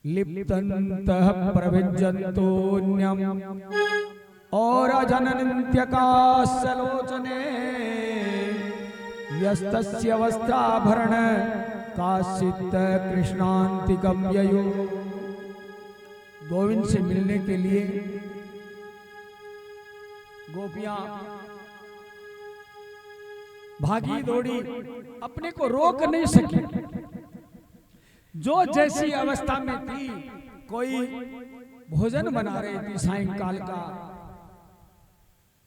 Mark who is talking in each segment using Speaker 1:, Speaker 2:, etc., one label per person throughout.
Speaker 1: लिप्तन्तः प्रविज्यन्तोऽन्यम् और अजनन्त्यकास्यलोचने व्यस्तस्य वस्त्राभरण काश्चित् कृष्णान्तिकं ययो। गोविंद से मिलने के लिए गोपियां भागी दौड़ी, अपने को रोक नहीं सकी। जो जैसी अवस्था में थी, कोई भोजन बना रही थी सायंकाल का,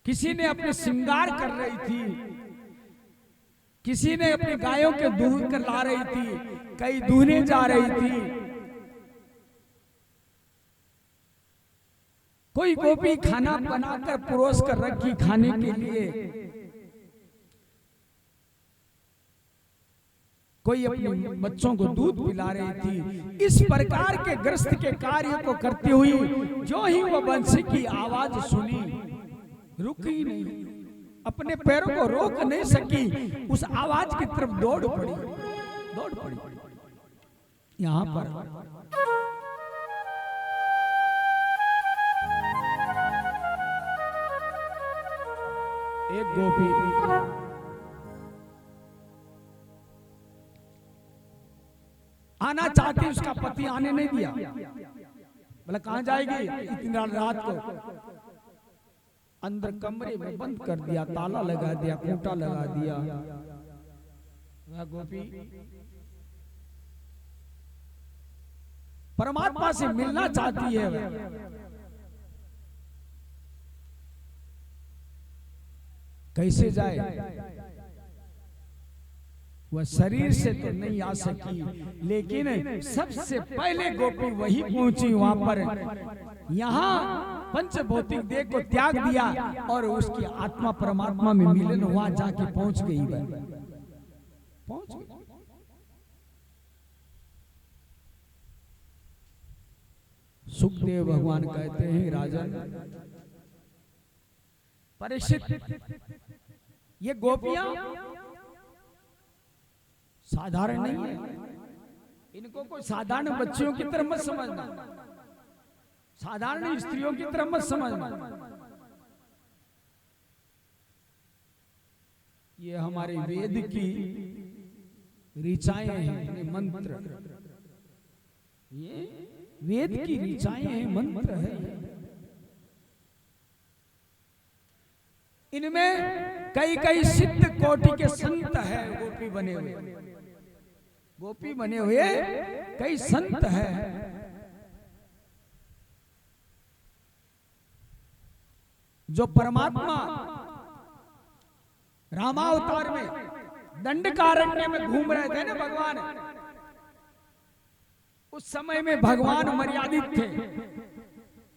Speaker 1: किसी ने अपने श्रृंगार कर रही थी, किसी ने अपनी गायों के दूध कर ला रही थी, कई दूहने जा रही थी। कोई गोपी खाना बनाकर परोस कर रखी खाने के लिए, कोई अपने बच्चों को दूध पिला रही थी। इस प्रकार के ग्रस्त के कार्य को करती हुई जो ही वो बंसी की आवाज सुनी, रुकी नहीं, अपने पैरों को रोक नहीं सकी, उस आवाज की तरफ दौड़ पड़ी। यहां पर एक गोपी आना चाहती, उसका पति आने नहीं दिया। बोला कहां जाएगी इतनी रात को? अंदर कमरे में बंद कर दिया, ताला लगा दिया, खूंटा लगा दिया। वह गोपी परमात्मा से मिलना चाहती है। कैसे जाए? वह शरीर से तो नहीं आ सकी, लेकिन सबसे पहले गोपी वही पहुंची वहां पर। यहां पंचभौतिक देह को त्याग दिया और उसकी आत्मा परमात्मा में मिलन वहां जाके पहुंच गई। पहुंच गई। सुखदेव भगवान कहते हैं, राजन परीक्षित, ये गोपियां साधारण नहीं है, इनको कोई साधारण बच्चियों की तरह मत समझना, साधारण स्त्रियों की तरह मत समझना। ये हमारे वेद की ऋचाएं हैं, मंत्र, ये वेद की ऋचाएं हैं, मंत्र है। इनमें कई कई सिद्ध कोटि के संत है, गोपी बने हुए, गोपी बने हुए कई संत है। जो परमात्मा रामावतार में दंडकारण्य में घूम रहे थे ना भगवान, उस समय में भगवान मर्यादित थे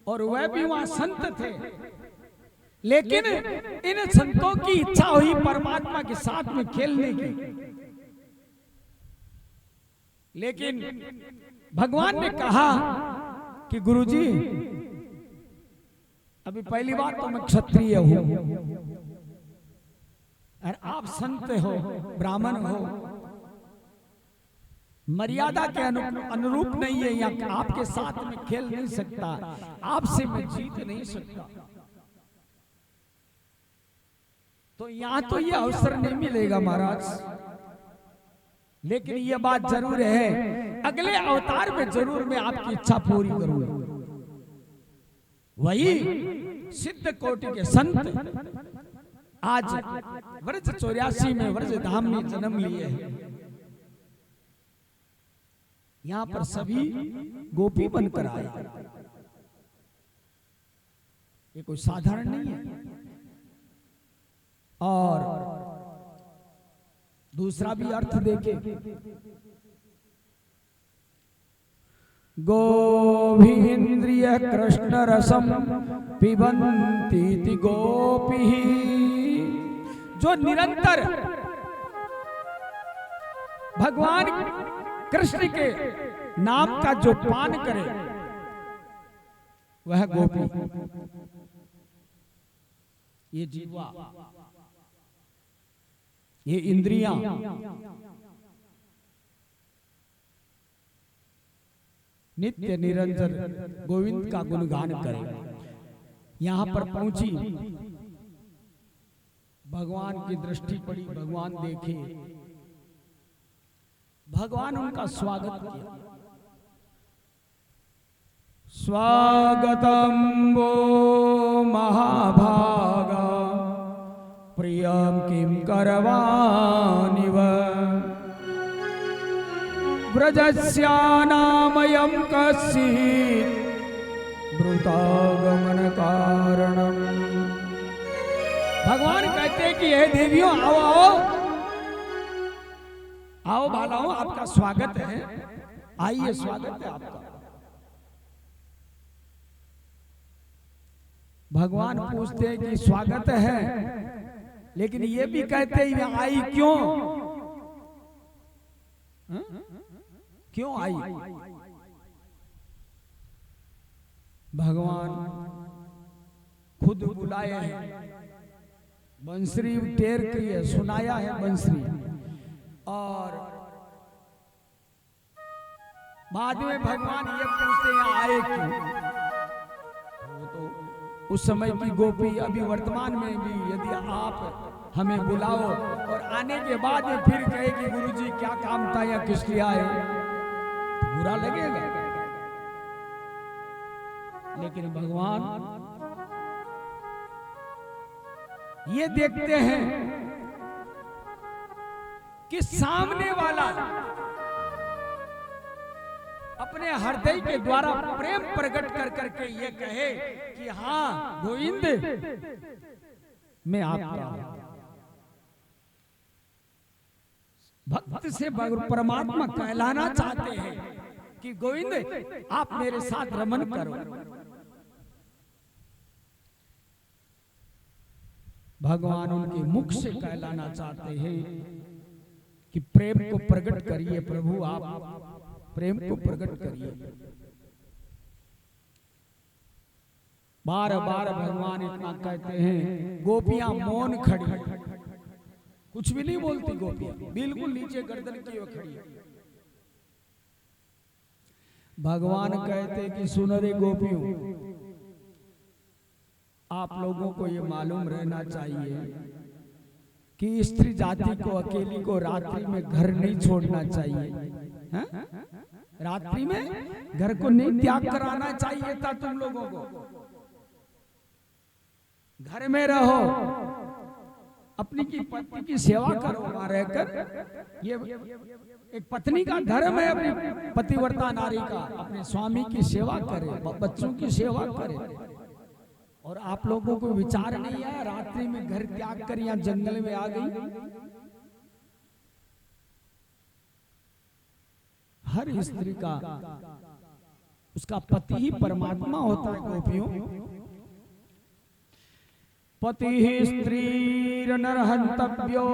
Speaker 1: और वह भी वहां संत थे। लेकिन इन संतों की इच्छा हुई परमात्मा के साथ में खेलने की, लेकिन भगवान ने कहा कि गुरुजी, अभी पहली बार तो मैं क्षत्रिय हूं और आप संत हो, ब्राह्मण हो, मर्यादा के अनुरूप नहीं है, या आपके साथ में खेल नहीं सकता, आपसे मैं जीत नहीं सकता। तो यहां तो ये अवसर नहीं मिलेगा महाराज, लेकिन ये बात जरूर है, अगले अवतार में जरूर मैं आपकी इच्छा पूरी करूंगा। वही सिद्ध कोटि के संत आज वर्ष 84 में वर्ष धाम में जन्म लिए हैं। यहां पर सभी गोपी बनकर आए, ये कोई साधारण नहीं है। और दूसरा भी अर्थ देखे, गोभीन्द्रिय कृष्ण रसम पिबन्ति गोपी, जो निरंतर भगवान कृष्ण के नाम का जो पान करे वह गोपी। ये जीवा, ये इंद्रियां, नित्य निरंतर गोविंद का गुणगान करे। यहाँ पर पहुंची, भगवान की दृष्टि पड़ी, भगवान देखे, भगवान उनका स्वागत किया। स्वागतम वो महाभागा प्रियम किम करवानिव व्रजस्यानामयं कश्चित् ब्रूतागमन कारणम। भगवान कहते हैं कि हे देवियों, आओ आओ आओ बालाओं, आपका स्वागत है, आइए, स्वागत है आपका। भगवान पूछते हैं कि स्वागत है, लेकिन ये भी कहते हैं आई क्यों? क्यों आई? भगवान खुद बुलाए हैं, बंसरी टेर की है, सुनाया है बंसरी, और बाद में भगवान ये पूछते हैं आए क्यों? वो तो उस समय की गोपी, अभी वर्तमान में भी यदि आप हमें बुलाओ और आने के बाद में फिर कहे कि गुरुजी क्या काम था या किस लिए आए, तो बुरा लगेगा। लेकिन भगवान ये देखते हैं कि सामने वाला अपने हृदय के द्वारा प्रेम प्रकट कर करके ये कहे कि हाँ गोविंद, मैं आपका भक्त से परमात्मा कहलाना चाहते हैं कि गोविंद आप मेरे साथ रमन करो। भगवान उनके मुख से कहलाना चाहते हैं कि प्रेम को प्रकट करिए प्रभु, आप प्रेम को प्रकट करिए। बार बार भगवान इतना कहते हैं, गोपियां मौन खड़ी, कुछ भी नहीं बोलती गोपियां, बिल्कुल नीचे गर्दन किए हुए खड़ी। भगवान कहते कि सुनो रे गोपियों, आप लोगों को ये मालूम रहना चाहिए कि स्त्री जाति को, अकेली को रात्रि में घर नहीं छोड़ना चाहिए। हा? रात्रि में घर को नहीं त्याग कराना चाहिए था तुम लोगों को। घर में रहो, अपनी की पत्नी की सेवा करो, वहां रहकर। ये एक पत्नी का धर्म है, अपनी पतिव्रता नारी का अपने स्वामी की सेवा करे, बच्चों की सेवा करे। और आप लोगों को विचार नहीं आया, रात्रि में घर त्याग कर यहाँ जंगल में आ गई। हर स्त्री का उसका पति ही परमात्मा होता है गोपियों। पति ही स्त्री नरहंतव्यो।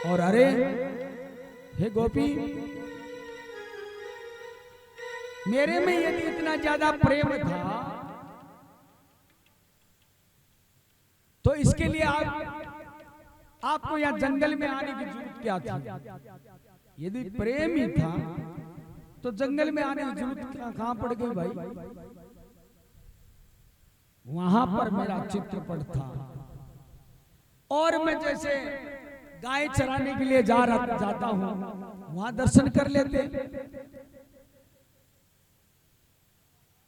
Speaker 1: और अरे हे गोपी, मेरे में यदि इतना ज्यादा प्रेम था तो इसके लिए आपको यहाँ जंगल में आने की जरूरत क्या थी? यदि प्रेम ही था तो जंगल में आने की जरूरत कहां पड़ गई भाई? वहां पर मेरा चित्रपट था और मैं जैसे गाय चराने के लिए जाता हूं, वहां दर्शन कर लेते,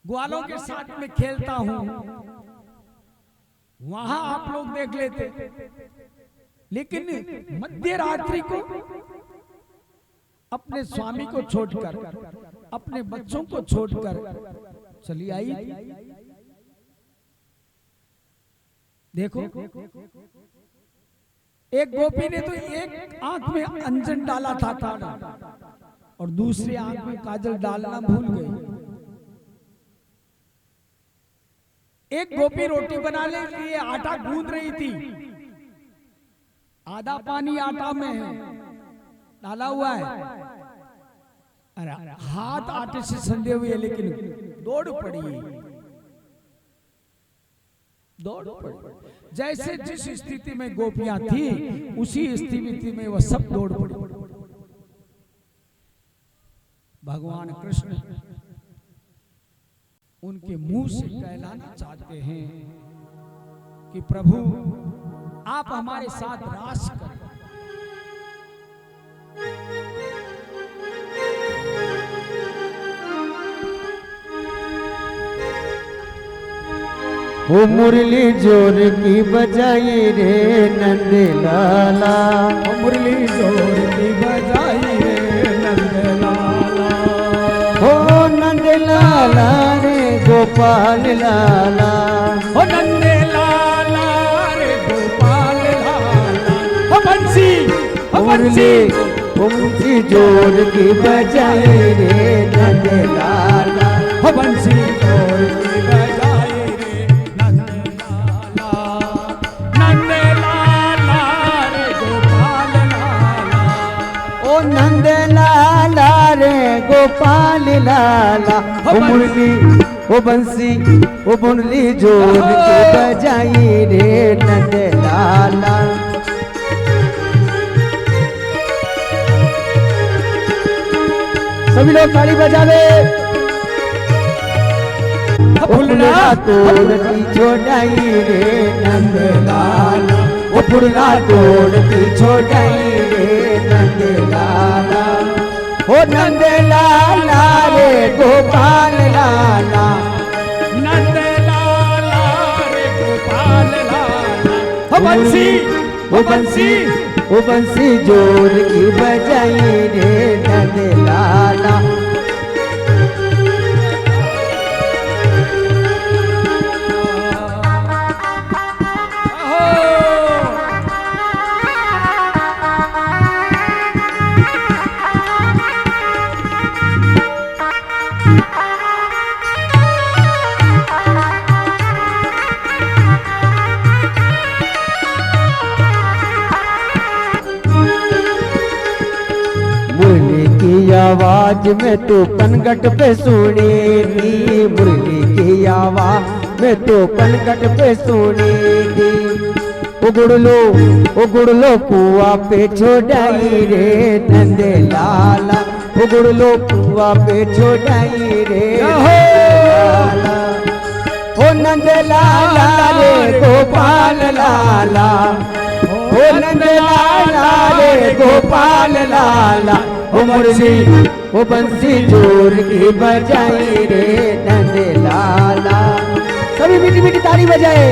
Speaker 1: ग्वालों के साथ में खेलता हूं, वहां आप लोग देख लेते। लेकिन मध्य रात्रि को अपने स्वामी को छोड़कर, अपने बच्चों को छोड़कर चली आई। देखो, एक गोपी ने तो एक आंख में अंजन डाला था और दूसरी आंख में काजल डालना भूल गई। एक गोपी रोटी बनाने के लिए आटा गूंद रही थी, आधा पानी आटा में है डाला हुआ है, अरे हाथ आटे से संधे हुए, लेकिन दौड़ पड़ी। जैसे जिस स्थिति में गोपियां थी उसी स्थिति में वह सब दौड़ पड़ी। भगवान कृष्ण उनके मुंह से कहलाना चाहते हैं कि प्रभु आप हमारे साथ रास करें।
Speaker 2: वो मुरली जोर की बजाई रे नंद लाला,
Speaker 1: वो मुरली जोर की बजाई रे नंद लाला,
Speaker 2: हो नंद लाला रे गोपाल लाला,
Speaker 1: हो नंद लाला रे गोपाल लाला, हो बंसी, हो बंसी,
Speaker 2: मुरली जोर की बजाई रे नंद लाला,
Speaker 1: हो बंसी जोर की बजाई रे नंद लाला, नंद लाला रे गोपाल लाला,
Speaker 2: ओ नंद लाला रे गोपाल लाला, ओ मुरली ओ बंसी ओ मुरली जोर की बजाई रे नंद लाला। सभी लोग ताली बजावे। फुलना तोड़ती छोड़ाई रे नंद लाला, ओ फुलना तोड़ती छोड़ाई रे नंद लाला, ओ नंद लाला रे गोपाल लाला,
Speaker 1: नंद लाला रे गोपाल लाला, हो बंसी, हो बंसी,
Speaker 2: ओ बंसी जोर की बजाई रे नंद लाला। मुरली की आवाज में तो पनघट पे सुनी थी, मुरली की आवाज में तो पनघट पे सुनी थी, उगुड़ लो कुआ पे छोड़ाई रे नंद लाला, उगुड़ लो कुआ पे छोड़ाई रे लाला, ओ नंद लाला रे गोपाल लाला, ओ नंद लाला रे गोपाल लाला, ओ मुरली ओ बंसी जोर की बजाई रे नंद लाला। सभी मीठी मीठी ताली बजाए।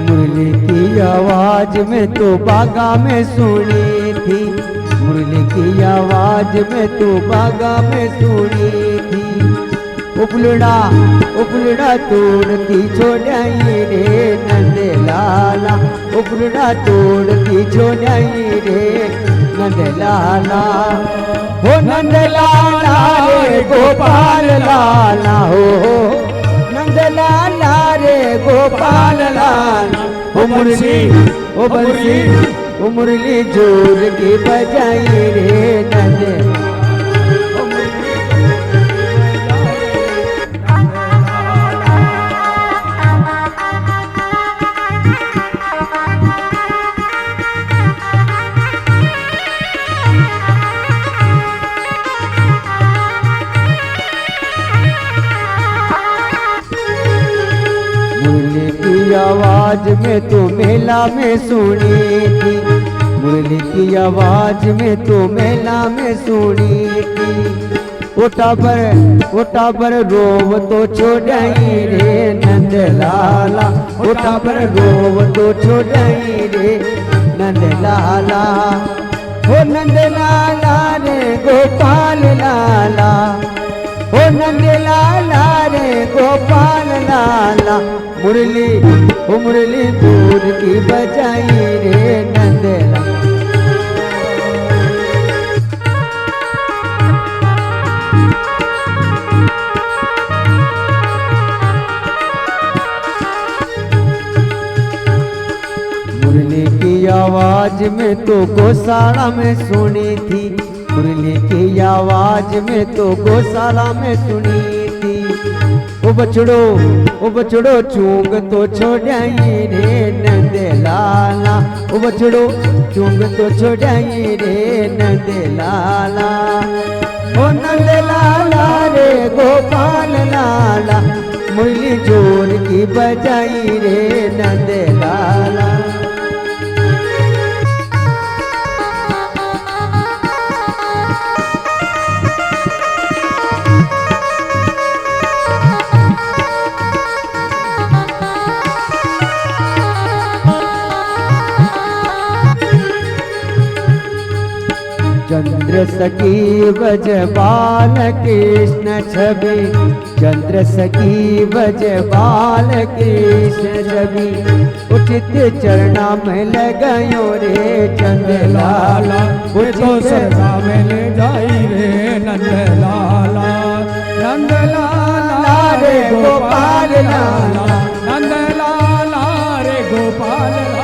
Speaker 2: मुरली की आवाज में तो बागा में सुनी थी, मुरली की आवाज में तो बागा में सुनी थी, उपलड़ा तोड़ती छोड़ाई रे नंद लाला, उपलड़ा तोड़ती छोड़ाई रे नंद लाला, हो नंद लाला रे गोपाल लाला, हो नंद लाला रे गोपाल लाला, ओ मुरली ओ बंसी ओ मुरली जोर की बजाई रे नंद। मुरली की आवाज में तो मेला में सुनी थी, मुरली की आवाज में तो मेला में सुनी थी, ओटा पर रोव तो छोड़ाई रे नंद लाला, ओटा पर रोव तो छोड़ाई रे नंद लाला, हो नंद लाला रे गोपाल लाला, हो नंद लाला रे गोपाल लाला, मुरली ओ मुरली दूध की बजाई रे नंद लाला। मुरली की की आवाज में तो गौशाला में सुनी थी, मुरली की आवाज में तो गौशाला में सुनी थी। ओ बछड़ो चूंग तो छोड़ाई रे नंद लाला, ओ बछड़ो चूंग तो छोड़ाई रे नंद लाला। ओ नंद लाला रे गोपाल लाला, मुरली जोर की बजाई रे नंद लाला। चंद्र सखी बज बाल कृष्ण छवि, चंद्र सखी बज बाल कृष्ण छवि। उचित चरणा में लगायो रे चंद लाला,
Speaker 1: वो तो सरगा में ले जाई रे नंद लाला। नंद लाला रे गोपाल लाला, नंद लाला रे गोपाल लाला।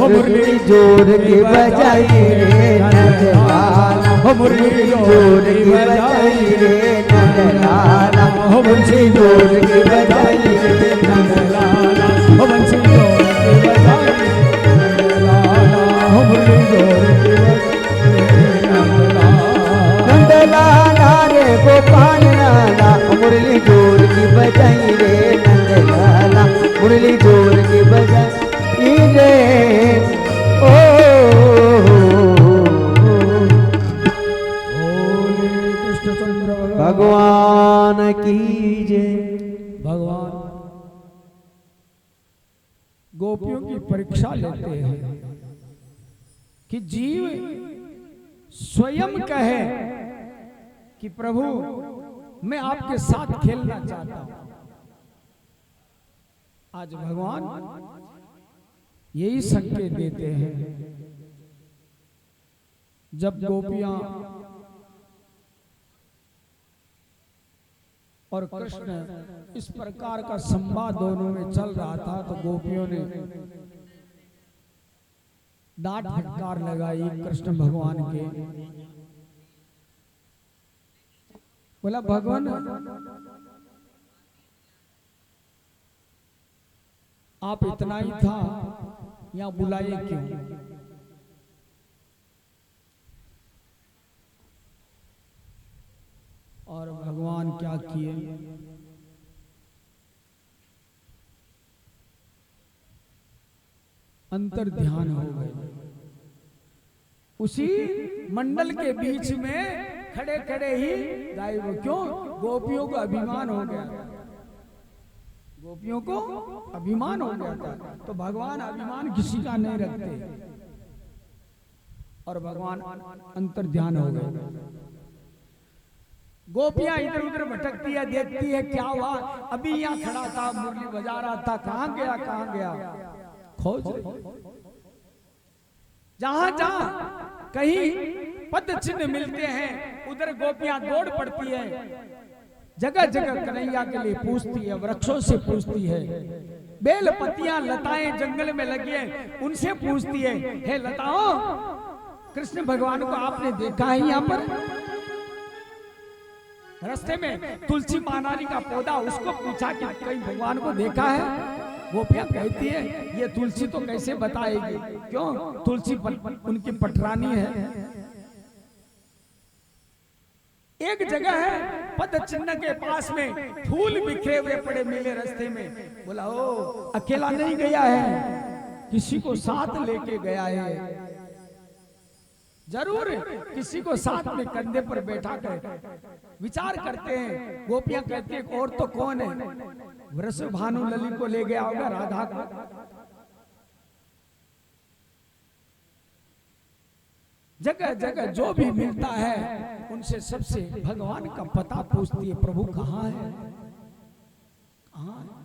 Speaker 2: मुरली जोर की बजाई रे नंद लाला, मुरली जोर की बजाई रे नंद लाला, मुरली जोर की बजाई रे नंद लाला,
Speaker 1: बंसी जोर की बजाई नंद लाला, मुरली जोर की बजाई नंद लाला।
Speaker 2: नंद लाला रे गोपाल लाला, मुरली जोर की बजाई रे नंद लाला, मुरली जोर की बजाई रे ओ।
Speaker 1: कृष्णचंद्र
Speaker 2: भगवान की जय।
Speaker 1: भगवान गोपियों की परीक्षा लेते हैं कि जीव स्वयं कहे कि प्रभु मैं आपके साथ खेलना चाहता हूं। आज भगवान यही संकेत देते हैं। जब गोपियां और कृष्ण इस प्रकार का संवाद दोनों में चल रहा था, तो गोपियों ने डांट फटकार लगाई कृष्ण भगवान के। बोला भगवान आप इतना ही था, यहाँ बुलाए क्यों? और भगवान क्या किए? अंतर ध्यान हो गए। उसी मंडल के बीच में खड़े खड़े ही गायब। क्यों? गोपियों को अभिमान हो गया, गोपियों को अभिमान हो गया था। तो भगवान अभिमान किसी का नहीं रखते, और भगवान अंतर ध्यान हो गए। गोपियां इधर उधर भटकती है, देखती है क्या हुआ। अभी यहाँ खड़ा था, मुरली बजा रहा था, कहां गया कहां गया, खोज जहां जहां कहीं पद चिन्ह मिलते हैं उधर गोपियां दौड़ पड़ती है। जगह जगह कन्हैया के लिए पूछती है, वृक्षों से पूछती है, बेल पत्तियां लताएं जंगल में लगी है उनसे पूछती है, हे लताओं कृष्ण भगवान को आपने देखा है? यहाँ पर रास्ते में तुलसी मानारी का पौधा, उसको पूछा कि कहीं भगवान को देखा है? गोपियां कहती है ये तुलसी तो कैसे बताएगी, क्यों? तुलसी उनकी पटरानी है। एक जगह है पद चिन्ह के पास में फूल बिखरे हुए पड़े मिले रास्ते में। बोला ओ अकेला नहीं गया है, किसी को साथ लेके गया है। जरूर किसी को साथ में कंधे पर बैठा कर विचार करते हैं। गोपियां कहती हैं और तो कौन है? वृष भानु लली को ले गया होगा, राधा को। जगह जगह जो भी मिलता है उनसे सबसे भगवान का पता पूछती है, प्रभु कहाँ है, कहाँ है?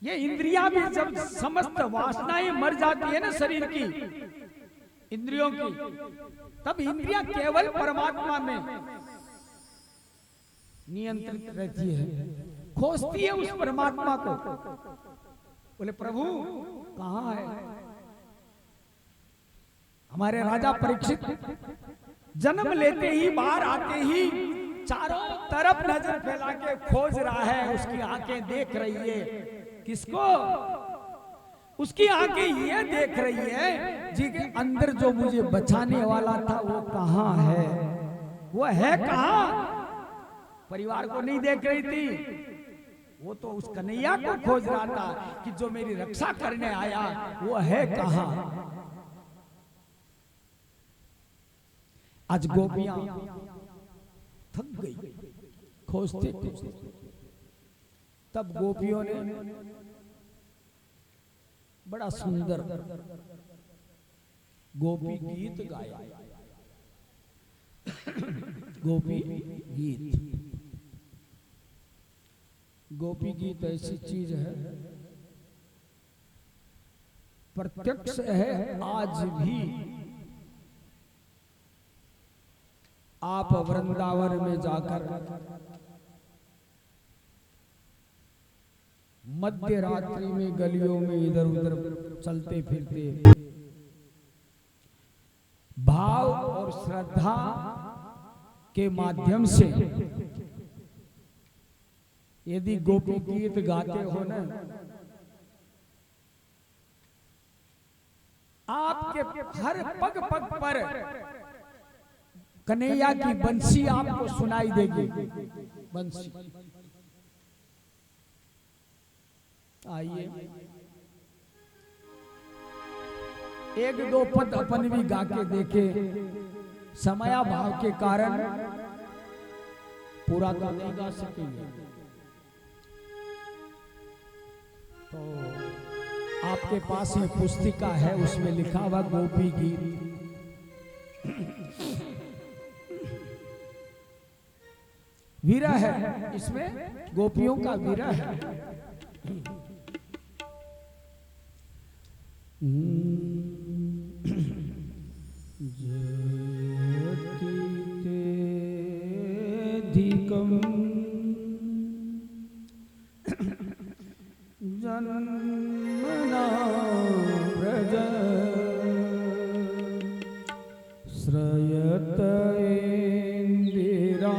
Speaker 1: ये इंद्रियां भी जब समस्त वासनाएं मर जाती है ना शरीर की, इंद्रियों की, तब इंद्रियां केवल परमात्मा में नियंत्रित रहती है। खोजती है उस परमात्मा को। बोले प्रभु कहाँ है? हमारे राजा परीक्षित जन्म लेते ही, बाहर आते ही चारों तरफ नजर फैला के खोज रहा है। उसकी आंखें देख रही है किसको? उसकी आंखें ये देख रही है जी के अंदर जो मुझे बचाने वाला था वो कहाँ है? वो है कहाँ? परिवार को नहीं देख रही थी, वो तो उस कन्हैया को खोज रहा था कि जो मेरी रक्षा करने आया वो है कहाँ। आज गोपियां थक गई खोजते खोजते। तब गोपियों ने बड़ा सुंदर गोपी गीत गाया। गोपी गीत, गोपी गीत ऐसी चीज है, प्रत्यक्ष है आज भी। आप वृंदावन में जाकर मध्य रात्रि में गलियों में इधर उधर चलते फिरते भाव और श्रद्धा के माध्यम से यदि गोपी गीत गाते हो ना, आपके हर पग पग पर कन्हैया की बंसी आपको सुनाई देगी। बंसी आइए एक दो पद अपन भी गा के देखे। समयाभाव के कारण पूरा तो नहीं गा सकेंगे, तो आपके पास ये पुस्तिका है, उसमें लिखा हुआ गोपी गीत। विरह है इसमें, गोपियों का विरह है। जयतीतेधिकं जन्मना व्रज श्रयत इंदिरा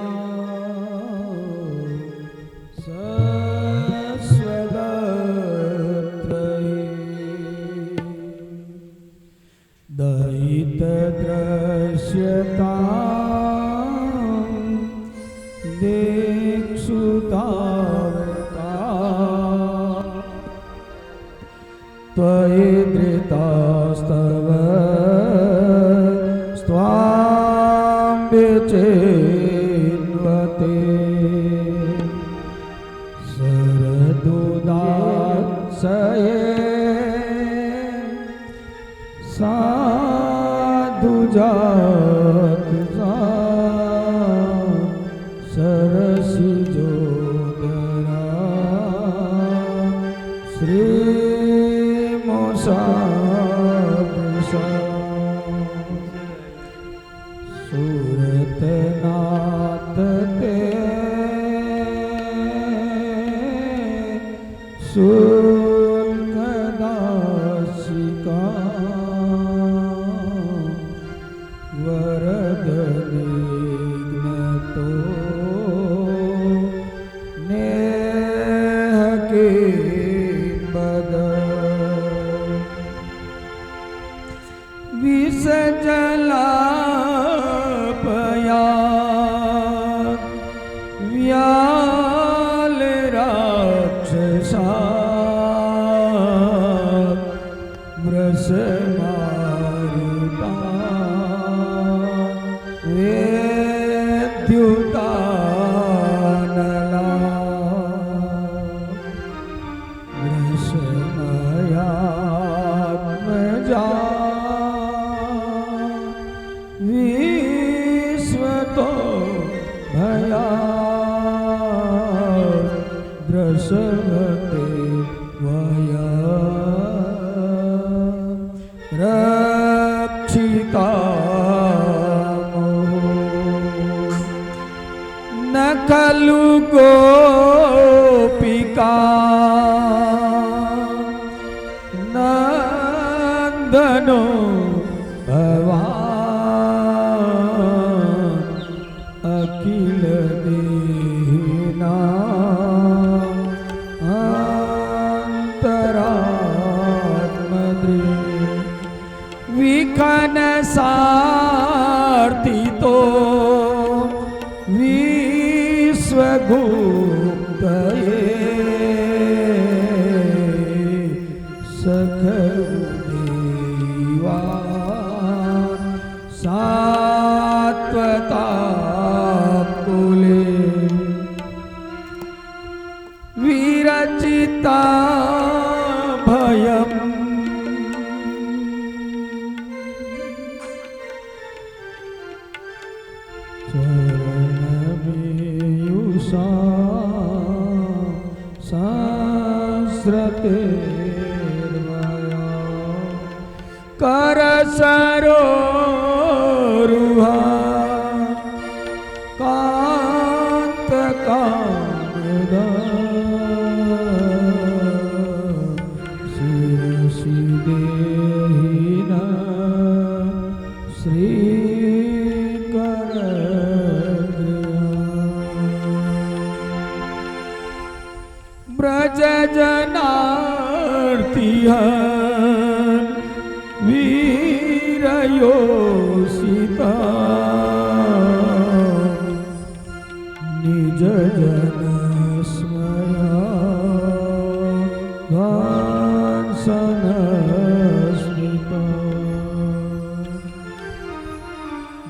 Speaker 1: दयित दृश्यता देक्षुतावता त्वयि धृतास्तव स्वां विचिन्वते शरदुदासये साधु जात सरसी जोदरा श्री मोसा सूरत नाथ ते शुल्कदासिका वरद निघ्नतो नेह के बद विष जलापया व्याल राक्षसा व्रस मारुता वेद्युतानला वृषमयात्मजा विश्वतो भया द्रशवते वया रक्षिता न खलु गोपिका का नंदनो भगवान अखिल देना अंतरात्मद्रे विखन सारथी तो विश्वगुप्त सखदेवा सात्वता कुले विरचिता भयम् चरणमेयुषा सहस्रते कर सरोरुहा कांत कामदा शिरसि देहिना श्रीकर ब्रज जनार्तिहा वीरयोषिता निज जन स्मया वांसन स्मिता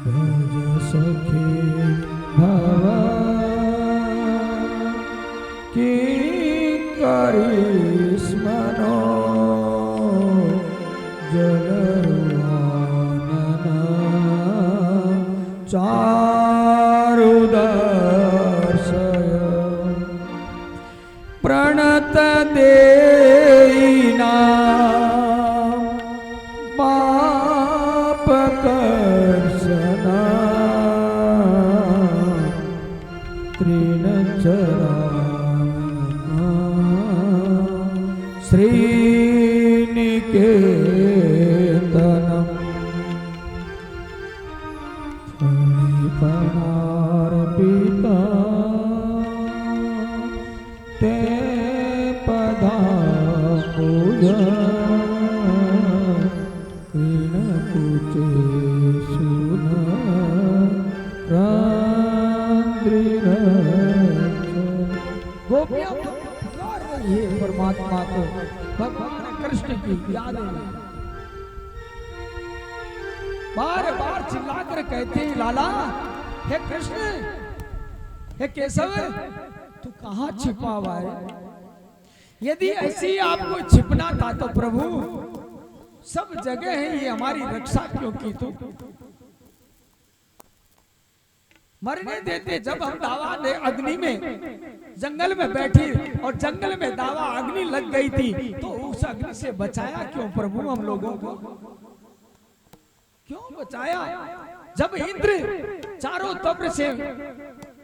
Speaker 1: भज सखे भवा किंकरीस्मनो चारुदर्शय प्रणत देना पापकर्षणा त्रिनचरा श्रीनिकेतनम् फणिफणार्पिता ते पदाम्बुजा कृणकुचे सुना गोपियां पुकार रही है परमात्मा को, भगवान कृष्ण की याद है। बार बार चिल्लाकर कहते हैं लाला, हे कृष्ण, हे केशव, तू कहां छिपा हुआ है? यदि ऐसी आपको छिपना था तो प्रभु सब जगह है, ये हमारी रक्षा क्यों की तू? मरने देते जब हम दावा दे अग्नि में जंगल में बैठी और जंगल में दावा अग्नि लग गई थी, तो उस अग्नि से बचाया क्यों प्रभु हम लोगों को? क्यों बचाया? जब इंद्र चारों तरफ से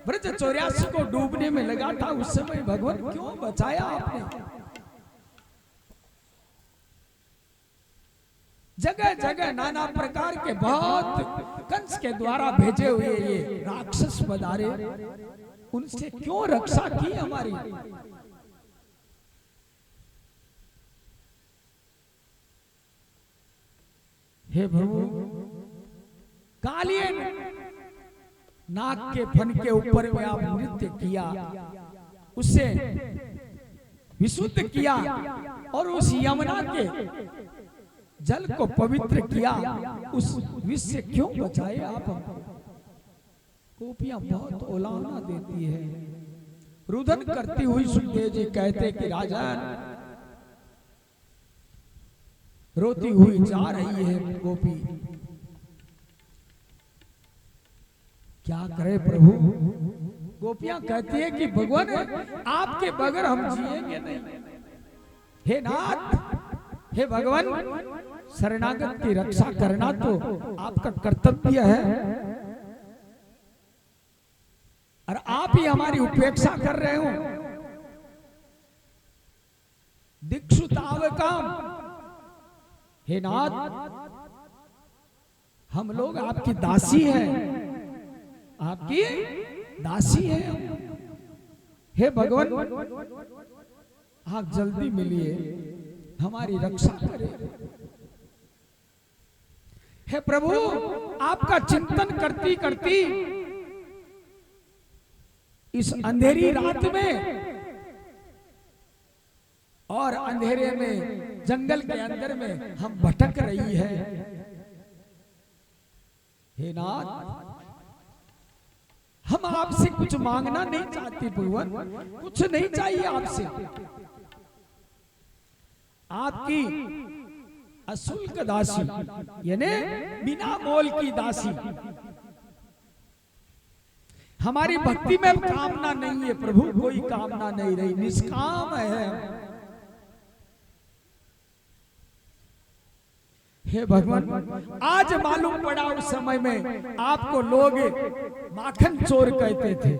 Speaker 1: ब्रज 84 को डूबने में लगा था, उस समय भगवान क्यों बचाया आपने? जगह जगह नाना प्रकार के बहुत कंस के द्वारा भेजे हुए ये राक्षस पधारे, उनसे क्यों रक्षा की हमारी? हे प्रभु, कालिए नाक के फन के ऊपर में आप नृत्य किया, उससे विशुद्ध किया और उस यमुना के जल को पवित्र किया, उस विष से क्यों बचाए आप हमको? गोपियां बहुत ओलाना देती है। रुदन करती हुई सुखदेव जी कहते कि राजन, रोती हुई जा रही है गोपी, क्या करे प्रभु? गोपियां कहती है कि भगवान आपके बगैर हम जिएंगे नहीं। हे नाथ, हे भगवान, शरणागत की रक्षा करना तो आपका कर्तव्य है, और आप ही हमारी उपेक्षा कर रहे हो। काम। हे नाथ, हम लोग आपकी दासी हैं, आपकी दासी हैं। हे भगवान, आप जल्दी मिलिए, हमारी रक्षा करें। हे प्रभु, आपका चिंतन करती करती इस अंधेरी रात में और अंधेरे में जंगल के अंदर में हम भटक रही है। हे नाथ, हम आपसे कुछ मांगना नहीं चाहते भगवान, कुछ नहीं चाहिए आपसे। आपकी अशुल्क दासी, यानी बिना मोल की दासी। हमारी भक्ति में कामना नहीं है प्रभु, कोई कामना नहीं रही, निष्काम है। हे भगवान, आज मालूम पड़ा उस समय में आपको लोग माखन चोर कहते थे।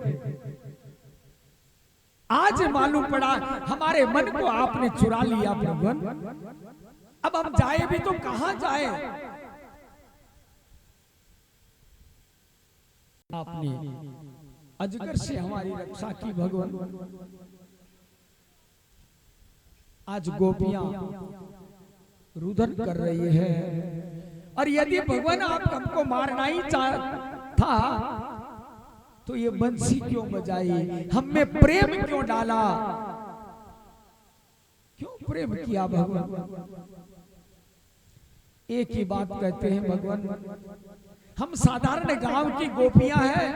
Speaker 1: आज मालूम पड़ा हमारे मन को आपने चुरा लिया भगवान। अब हम जाए भी तो कहां जाए? आपने अजगर से हमारी रक्षा की भगवान। आज गोपियां रुदन कर रही है, और यदि भगवान आप हमको मारना ही था तो ये बंसी क्यों बजाई, हम में प्रेम क्यों डाला, क्यों प्रेम किया भगवान? एक ही बात कहते हैं भगवान, हम साधारण गांव की गोपियां हैं,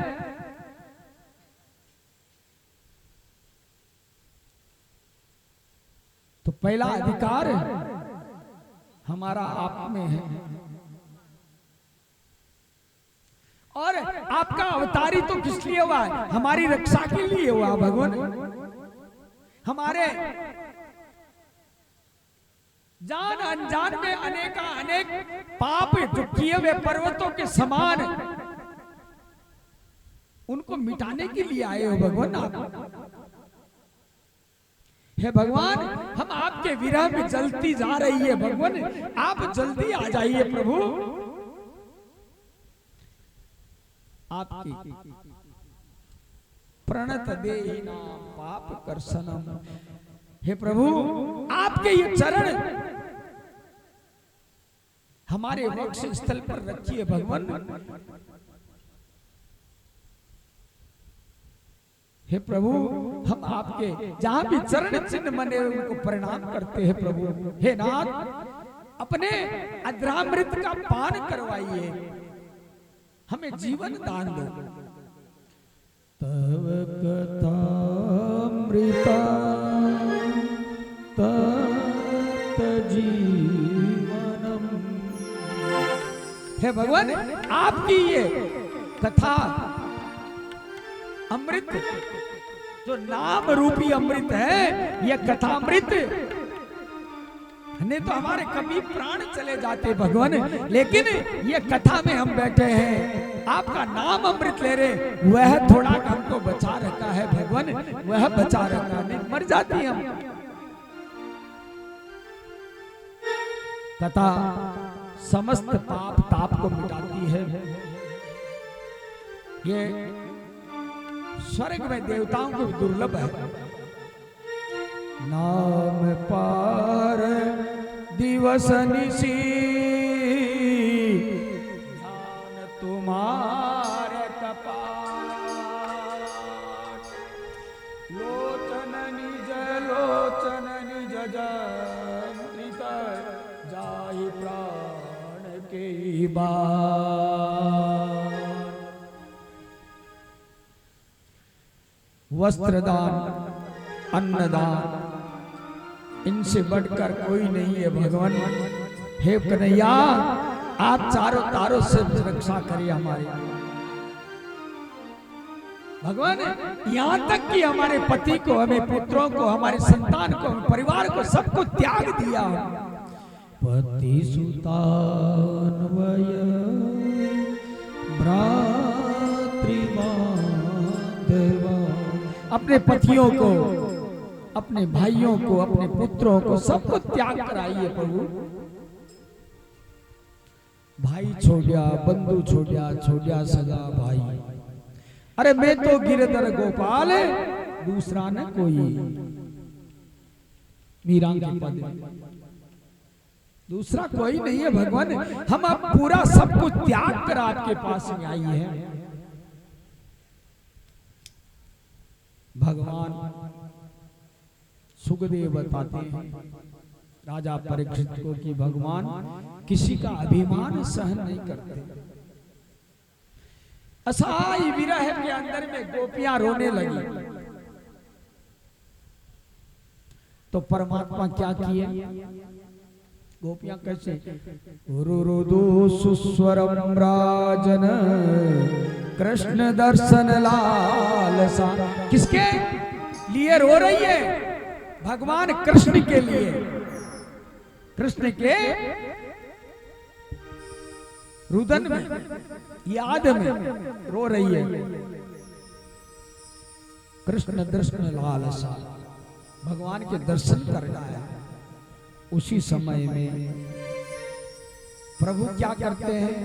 Speaker 1: तो पहला अधिकार हमारा आप में है। और आपका अवतारी तो किस लिए हुआ है? हमारी रक्षा के लिए हुआ भगवान। हमारे जान अनजान में अनेक पाप जो किए हुए पर्वतों के समान, उनको मिटाने के लिए आए हो भगवान आप। हे भगवान, हम आपके विरह में जलती जा रही है भगवान, आप जल्दी आ जाइए प्रभु। आपकी प्रणत देहि नाम पाप कर्षणम। हे प्रभु, आपके ये चरण हमारे वक्ष स्थल पर रखिए भगवान। हे प्रभु, हम आपके जहां भी चरण चिन्ह बने उनको प्रणाम करते हैं प्रभु। हे नाथ, अपने अद्रामृत का पान करवाइए, हमें जीवन दान दो। तव कथामृता तत जीवनम। हे भगवान, आपकी ये कथा अमृत, जो नाम रूपी अमृत है, यह कथामृत, नहीं तो हमारे कभी प्राण चले जाते भगवान, लेकिन ये कथा में हम बैठे हैं, आपका नाम अमृत ले रहे, वह थोड़ा हमको बचा रखा है भगवान, वह बचा रखा, नहीं मर जाती हम। कथा समस्त पाप ताप को मिटाती है। ये स्वर्ग में देवताओं को दुर्लभ है। नाम पार दिवस निशी, ध्यान तुम्हारे कपाट, लोचन निज जमृत, जाहि प्राण के बार। वस्त्रदान, अन्नदान, इनसे बढ़कर कोई नहीं है भगवान। हे कन्हैया, आप चारों तारों से रक्षा करिए हमारी भगवान। यहाँ तक कि हमारे पति को, हमें पुत्रों को, हमारे संतान को, परिवार को, सबको त्याग दिया। पति सुतान्वय भ्रातृमादेवा, अपने पतियों को, अपने भाइयों को, अपने पुत्रों को, सबको त्याग कराइए प्रभु। भाई छोड़िया, बंधु छोड़िया सगा भाई। अरे मैं तो गिरधर गोपाल, दूसरा न कोई। मीरा के पद में दूसरा कोई नहीं है भगवान। हम अब पूरा सब कुछ त्याग कर आपके पास में आई है। भगवान सुखदेव बताते हैं राजा परीक्षित को कि भगवान किसी का अभिमान सहन नहीं करते। असहाय विरह के अंदर में गोपियां रोने लगी तो परमात्मा क्या किए? गोपियां कैसे? रुरुदु सुस्वरम राजन कृष्ण दर्शन लालसा। किसके लिए रो रही है? भगवान कृष्ण के लिए, कृष्ण के रुदन में, याद में रो रही है। कृष्ण दर्शन लालसा, भगवान के दर्शन करना है। उसी समय में प्रभु क्या करते हैं?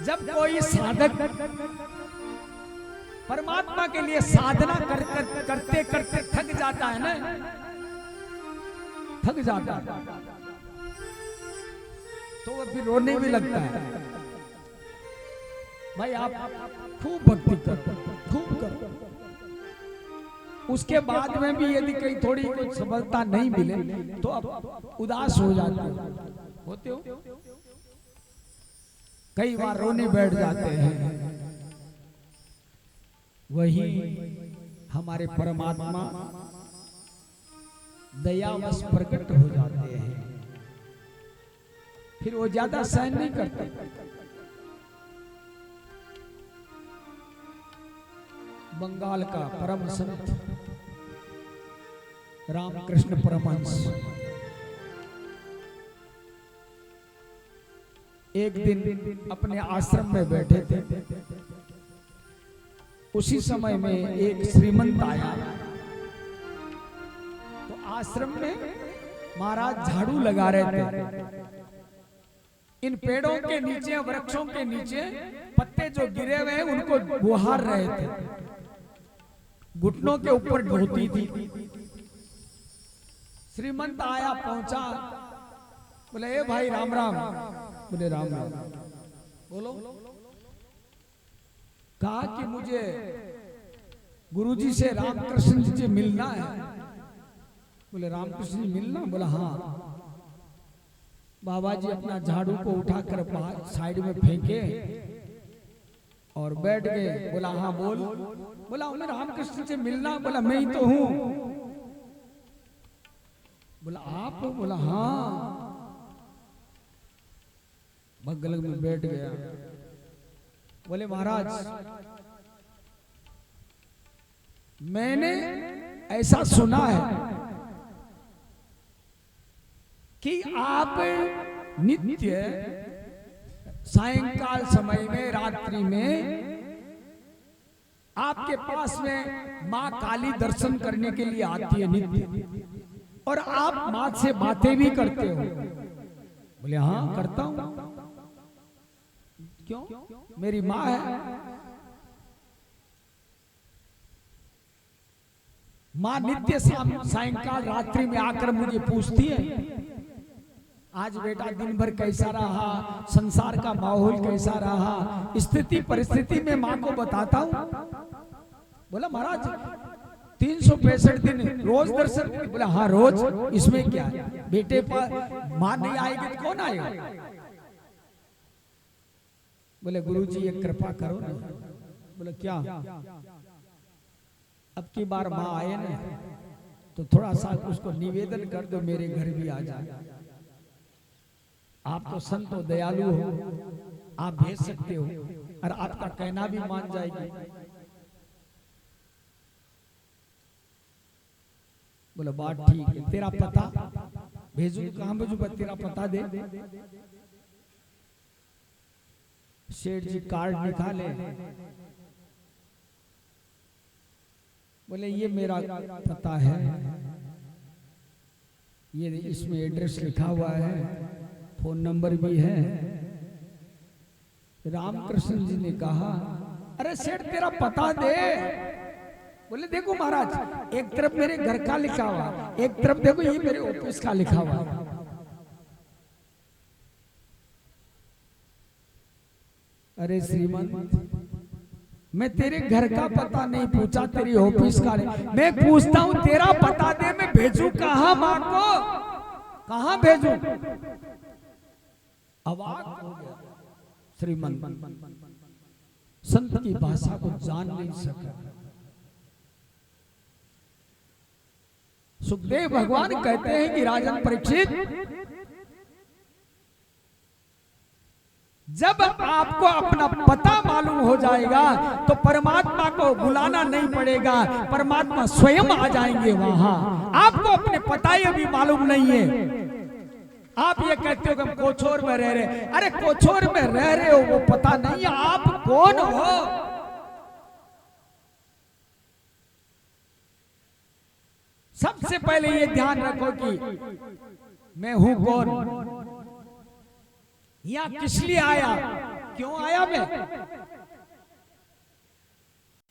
Speaker 1: जब कोई साधक परमात्मा के लिए साधना करते करते थक जाता है ना, थक जाता है तो वो फिर रोने भी लगता है। भाई आप खूब भक्ति करो, खूब करो। उसके बाद में भी यदि कहीं थोड़ी कुछ सफलता नहीं मिले तो आप उदास हो जाते होते हो। कई बार रोने बैठ जाते हैं। वही हमारे परमात्मा दयावश प्रकट हो जाते हैं, फिर वो ज्यादा सहन नहीं करते। बंगाल का परम संत रामकृष्ण परमहंस एक दिन अपने आश्रम में बैठे थे। उसी समय में एक श्रीमंत आया तो आश्रम में महाराज झाड़ू लगा रहे थे। इन पेड़ों के नीचे, वृक्षों के नीचे पत्ते जो गिरे हुए हैं उनको बुहार रहे थे। घुटनों के ऊपर धोती थी। श्रीमंत आया, पहुंचा, बोले ए भाई राम राम। बोले राम राम। बोलो। कहा कि मुझे गुरुजी से, रामकृष्ण जी से मिलना है। बोले रामकृष्ण जी मिलना? बोला हाँ। बाबा जी अपना झाड़ू को उठाकर बाहर साइड में फेंके और बैठ गए। बोला हाँ बोल। बोला उन्हें रामकृष्ण से मिलना? बोला मैं ही तो हूं। बोला आप? बोला हाँ। बगल में बैठ गया। बोले महाराज मैंने ऐसा सुना है कि आप नित्य सायंकाल समय में, रात्रि में आपके पास में माँ काली दर्शन करने के लिए आती है नित्य, और आप माँ से बातें भी करते हो। बोले हाँ करता हूं। क्यों? मेरी माँ है। माँ नित्य सायंकाल रात्रि में आकर मुझे पूछती है आज बेटा दिन भर कैसा रहा, संसार का माहौल कैसा रहा, स्थिति परिस्थिति में माँ को बताता हूं। बोला महाराज 365 दिन रोज दर्शन? बोला हाँ रोज। इसमें क्या है? बेटे पर माँ नहीं आएगी तो कौन आएगा? बोले गुरुजी एक कृपा करो ना। बोले क्या? अब की बार माँ आए ना तो थोड़ा सा उसको निवेदन कर दो मेरे घर भी आ जाए। आप तो संत हो, दयालु हो, आप भेज सकते हो और आपका कहना भी मान जाएगी। बोला बात ठीक है। तेरा पता भेजू? कहां भेजू? तेरा पता दे। सेठ जी कार्ड निकाले बोले ये मेरा पता है, ये इसमें एड्रेस लिखा हुआ है, फोन नंबर भी है। रामकृष्ण जी ने कहा अरे सेठ तेरा पता दे। बोले देखो महाराज, एक तरफ मेरे घर का लिखा हुआ, एक तरफ देखो ये मेरे ऑफिस का लिखा हुआ। अरे श्रीमंत, मैं तेरे घर का पता नहीं पूछा, तेरी ऑफिस का नहीं, मैं पूछता हूं तेरा पता दे, मैं भेजू कहां मां को, कहां भेजू? अवाक हो गया श्रीमंत, संत की भाषा को जान नहीं सका। सुखदेव भगवान कहते हैं कि राजन परीक्षित, जब आपको अपना पता मालूम हो जाएगा तो परमात्मा को बुलाना नहीं पड़ेगा, परमात्मा स्वयं आ जाएंगे वहां। आपको अपने पता ही अभी मालूम नहीं है। आप ये कहते हो कि हम कोछोर में रह रहे, अरे कोछोर में रह रहे हो वो पता नहीं है आप कौन हो। सबसे पहले ये ध्यान रखो कि मैं हूं कौन, यहां किस लिए आया, क्यों आया मैं,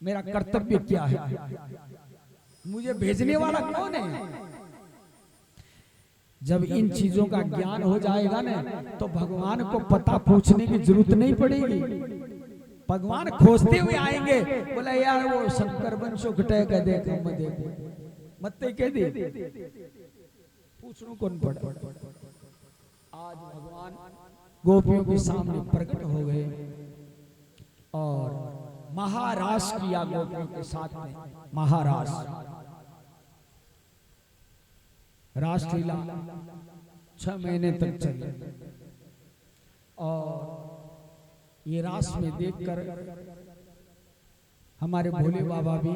Speaker 1: मेरा कर्तव्य क्या है, मुझे भेजने वाला कौन है। जब इन चीजों का ज्ञान हो जाएगा ना तो भगवान को पता पूछने की जरूरत नहीं पड़ेगी। भगवान खोजते हुए आएंगे, बोला यार वो शंकर वंशो घटे कह दे मत कह दे, पूछने कौन पड़ा। आज भगवान गोपियों के सामने प्रकट हो गए और महारास किया गोपियों के साथ में। महारास रासलीला 6 महीने तक चली और ये रास में देखकर हमारे भोले बाबा भी,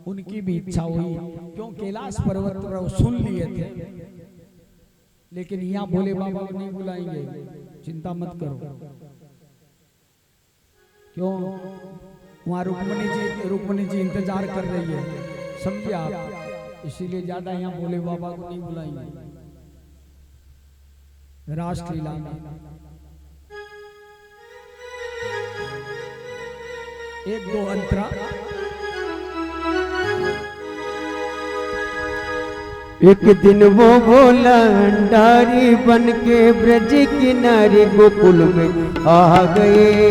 Speaker 1: उनकी भी इच्छा हुई, क्यों कैलाश पर्वत पर सुन लिए थे, लेकिन यहाँ भोले बाबा को नहीं बुलाएंगे, चिंता मत करो। क्यों, वहां रुक्मणी जी इंतजार कर रही है, समझे आप, इसीलिए ज्यादा यहाँ भोले बाबा को नहीं बुलाएंगे। रासलीला में एक दो अंतरा,
Speaker 2: एक दिन वो बोला अंडारी बन के ब्रज किनारे गोकुल में आ गए।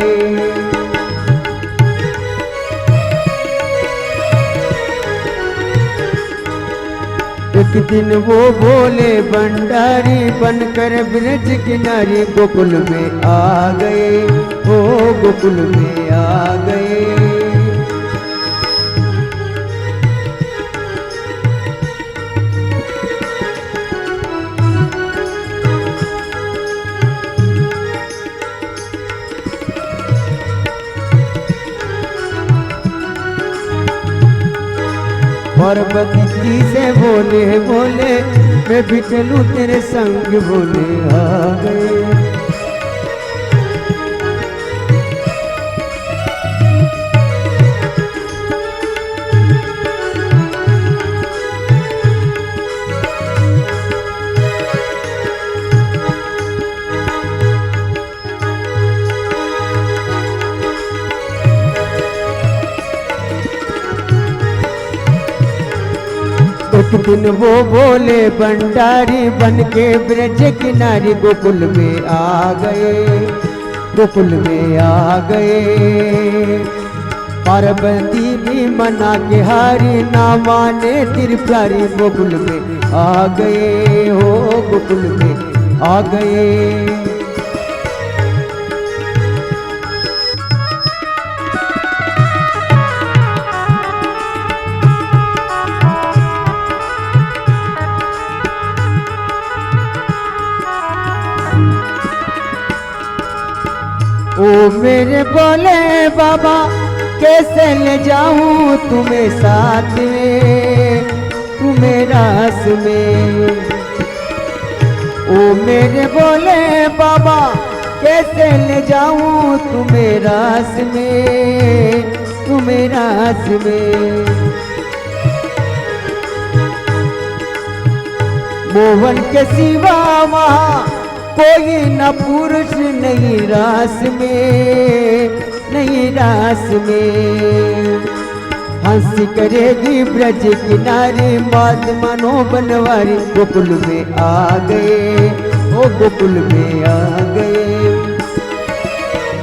Speaker 2: एक दिन वो बोले भंडारी बनकर ब्रज किनारे गोकुल में आ गए, ओ गोकुल में आ गए। पार्वती जी से बोले बोले मैं भी चलूं तेरे संग, बोले आ गए। एक दिन वो बोले भंडारी बन के ब्रज किनारे गोकुल में आ गए, गोकुल में आ गए। पार्वती भी मना के हारी ना माने तिर प्यारी, गोकुल में आ गए, हो गोकुल में आ गए। ओ मेरे बोले बाबा कैसे ले जाऊं तुम्हें साथ में, तुम्हें रास में। ओ मेरे बोले बाबा कैसे ले जाऊं तुम्हें रास में, तुम्हें रास में। मोहन के सिवा वहाँ कोई न पुरुष नहीं रास में, नहीं रास में। हंसी करेगी ब्रज किनारे बात मनो बनवारी, गोकुल में आ गए, ओ गोकुल में आ गए।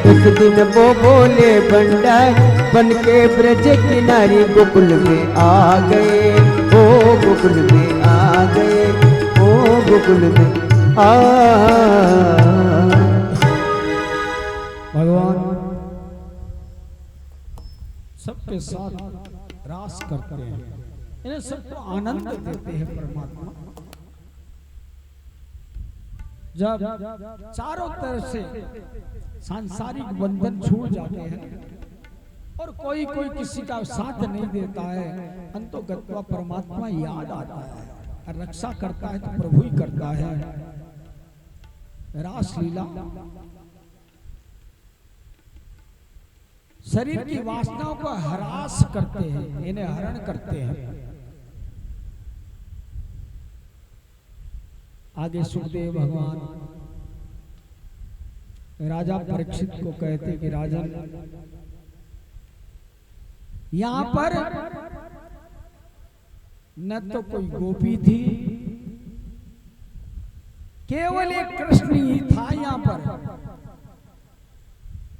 Speaker 2: एक दिन वो बोले भंडार बन के ब्रज किनारे, गोकुल में आ गए, ओ गोकुल में आ गए, ओ गोकुल में आ।
Speaker 1: भगवान सबके साथ रास करते हैं, इन्हें सबको आनंद देते हैं परमात्मा। जब चारों तरफ से सांसारिक बंधन छूट जाते हैं और कोई कोई किसी का साथ नहीं देता है, अंतोगत्वा परमात्मा याद आता है और रक्षा करता है तो प्रभु ही करता है। रास लीला शरीर की वासनाओं को हरास करते हैं, इन्हें हरण करते हैं। आगे सुखदेव भगवान राजा परीक्षित को कहते कि राजन, यहां पर न तो कोई गोपी थी, केवल एक कृष्ण ही था। यहां पर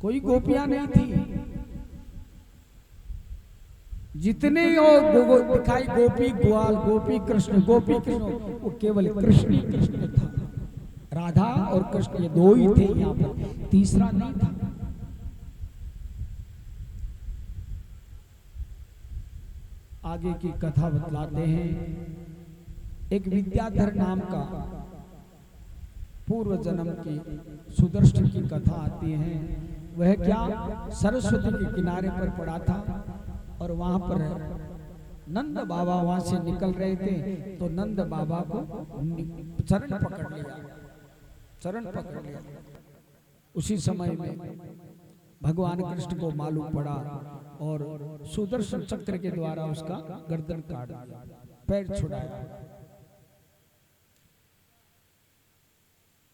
Speaker 1: कोई गोपियां नहीं थी। जितने दिखाई गोपी ग्वाल, गोपी कृष्ण, वो केवल कृष्ण ही कृष्ण था। राधा और कृष्ण ये दो ही थे, यहाँ पर तीसरा नहीं था। आगे की कथा बतलाते हैं। एक विद्याधर नाम का पूर्व जन्म की सुदर्शन की कथा आती है। वह क्या सरस्वती के किनारे पर पड़ा था और वहां पर नंद बाबा वहां से निकल रहे थे, तो नंद बाबा को चरण पकड़ लिया, चरण पकड़ लिया। उसी समय में भगवान कृष्ण को मालूम पड़ा और सुदर्शन चक्र के द्वारा उसका गर्दन काट दिया, पैर छुड़ाया।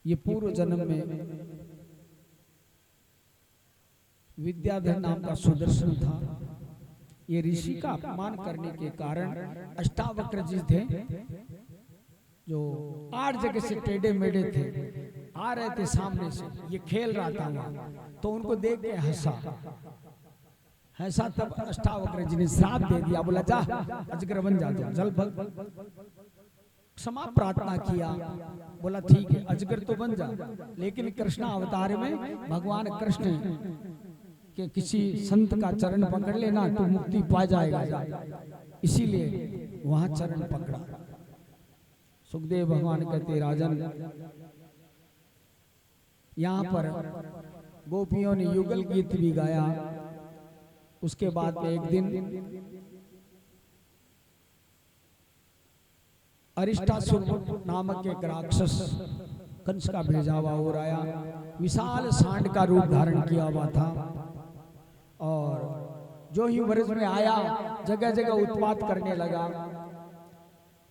Speaker 1: ये पूर्व जन्म में विद्याधर नाम का सुदर्शन था। ये ऋषि का अपमान करने के कारण अष्टावक्र जी थे, जो 8 जगह से टेढ़े मेढ़े थे, आ रहे थे सामने से। ये खेल रहा था वहां, तो उनको देख के हंसा। तब अष्टावक्र जी ने श्राप दे दिया, बोला जा अजगर बन जा, जल बल क्षमा प्रार्थना किया। बोला ठीक है अजगर तो बन जा, लेकिन कृष्ण अवतार में भगवान कृष्ण के किसी संत का चरण पकड़ लेना तो मुक्ति पा जाएगा, इसीलिए वहां चरण पकड़ा। सुखदेव भगवान कहते राजन, यहाँ पर गोपियों ने युगल गीत भी गाया। उसके बाद में एक दिन अरिष्टासुर नामक एक राक्षस कंस का भेजा हुआ और आया, विशाल सांड का रूप धारण किया हुआ था। और जो ही वर्ष में आया जगह जगह उत्पात करने लगा।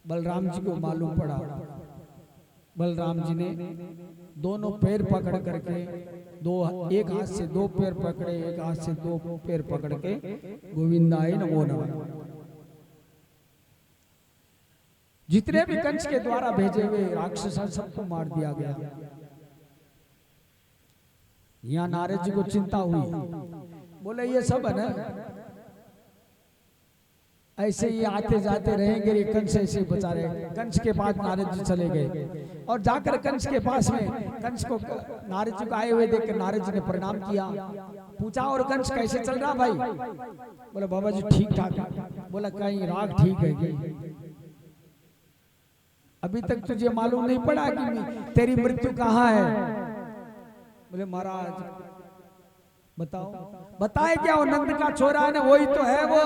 Speaker 1: बलराम जी को मालूम पड़ा। बलराम जी ने दोनों पैर पकड़ करके एक हाथ से 2 पैर पकड़े, एक हाथ से 2 पैर पकड़ के गोविंदाय नमो नमः। जितने भी कंस के द्वारा भेजे हुए राक्षस सबको मार दिया गया। यहाँ नारद जी को चिंता हुई, बोले ये सब है ना, ऐसे ही आते जाते रहेंगे, ये कंस ऐसे ही बचा रहे। कंस के पास नारद जी चले गए और जाकर कंस के पास में कंस को नारद जी को आए हुए देखकर नारद जी ने प्रणाम किया। पूछा और कंस कैसे चल रहा भाई? बोला बाबा जी ठीक ठाक। बोला कहीं राग ठीक है कि अभी तक तुझे मालूम नहीं पड़ा कि तेरी मृत्यु कहाँ है? बोले महाराज बताओ। बताए क्या? वो नंद का छोरा है ना, वही तो है वो।